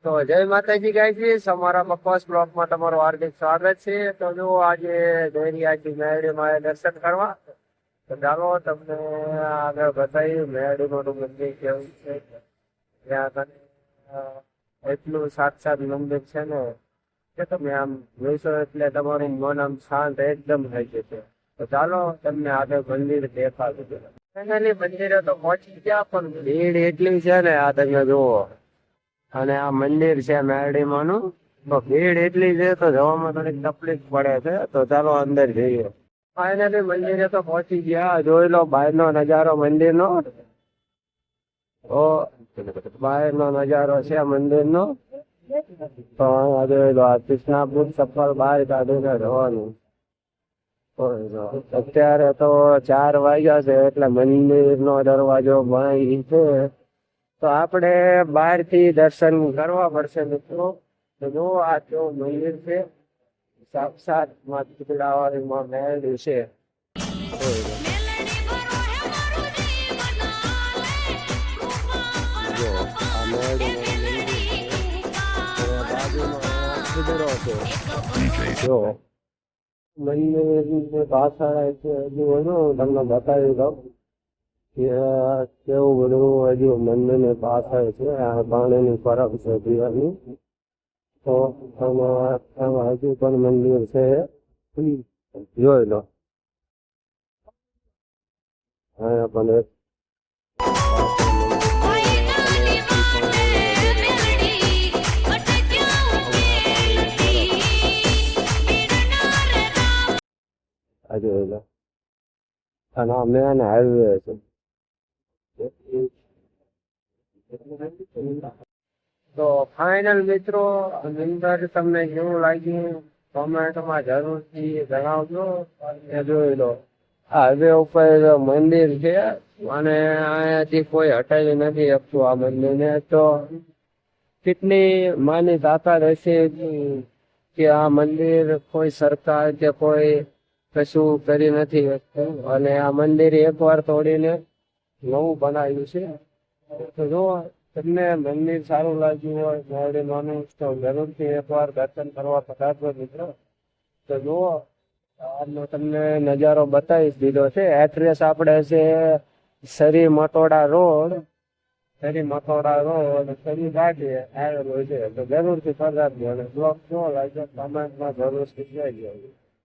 તો જય માતાજી ગાયજી, અમારા બકવાસ બ્લોકમાં તમારું હાર્દિક સ્વાગત છે. તો જો આજે જઈ રહ્યા છીએ મેરડીમાં દર્શન કરવા. તો ચાલો તમને આગળ બતાવી મેરડીમાં મંદિર કેવું છે. ત્યાં કને એટલું સાક્ષાત મંદિર છે ને કે તમે આમ જોઈશો એટલે તમારું મન આમ શાંત એકદમ થઈ જશે. તો ચાલો તમને આગળ મંદિર દેખાડું. ફાઇનલી મંદિરે તો પહોંચી ગયા, પણ ભીડ એટલી છે ને આ તમે જુઓ. અને આ મંદિર છે મેરડીમાંનું, તો ભીડ એટલી છે તો જવામાં થોડીક તકલીફ પડે છે. તો ચાલો અંદર જઈએ. ફાઇનલી મંદિરે તો પહોંચી ગયા. જોઈ લો બહારનો નજારો મંદિરનો. તો બહારનો નજારો છે મંદિરનો. તો જોઈ લો આ કૃષ્ણાપુર ચપ્પલ બહાર કાઢીને જવાનું. અત્યારે તો 4 વાગ્યા છે એટલે મંદિરનો દરવાજો બંધ છે. તો આપણે બહારથી દર્શન કરવા પડશે મિત્રો. તો જો આ કેવું મંદિર છે, સાક્ષાત માં મેરડી છે. જો આ મેરડી જો મંદિરની પાછળ છે હજુ તમને બતાવી દઉં કેવું બધું હજુ મંદિરની પાછળ છે. આ પાણીની પરબ છે પીવાની. તો એમાં હજુ પણ મંદિર છે, જોઈ લો. અહીંયા પણ એક જોઈ લો. અને આ મેન હાઈવે છે. તો ફાઇનલ મિત્રો, અંદર તમને કેવું લાગ્યું કોમેન્ટમાં જરૂરથી જણાવજો. જોઈ લો આ હાઈવે ઉપર મંદિર છે અને અહીંયાથી કોઈ હટાવી નથી શકતું આ મંદિરને. તો કેટલી માની તાકાત હશે કે આ મંદિર કોઈ સરકાર કે કોઈ કશું કરી નથી શકતું. અને આ મંદિર એકવાર તોડીને નવું બનાવ્યું છે. તો જો તમને મંદિર સારું લાગ્યું હોય મેરડીમાંનું તો જરૂરથી એકવાર દર્શન કરવા પધારજો મિત્રો. તો જુઓ આજનો તમને નજારો બતાવી દીધો છે. એડ્રેસ આપણે છે સરી મટોડા રોડ, સરી ઘાટી આવેલો છે. તો જરૂરથી પધારજો. અને બ્લોગ કેવો લાગ્યો કમેન્ટમાં જરૂરથી કહેજો.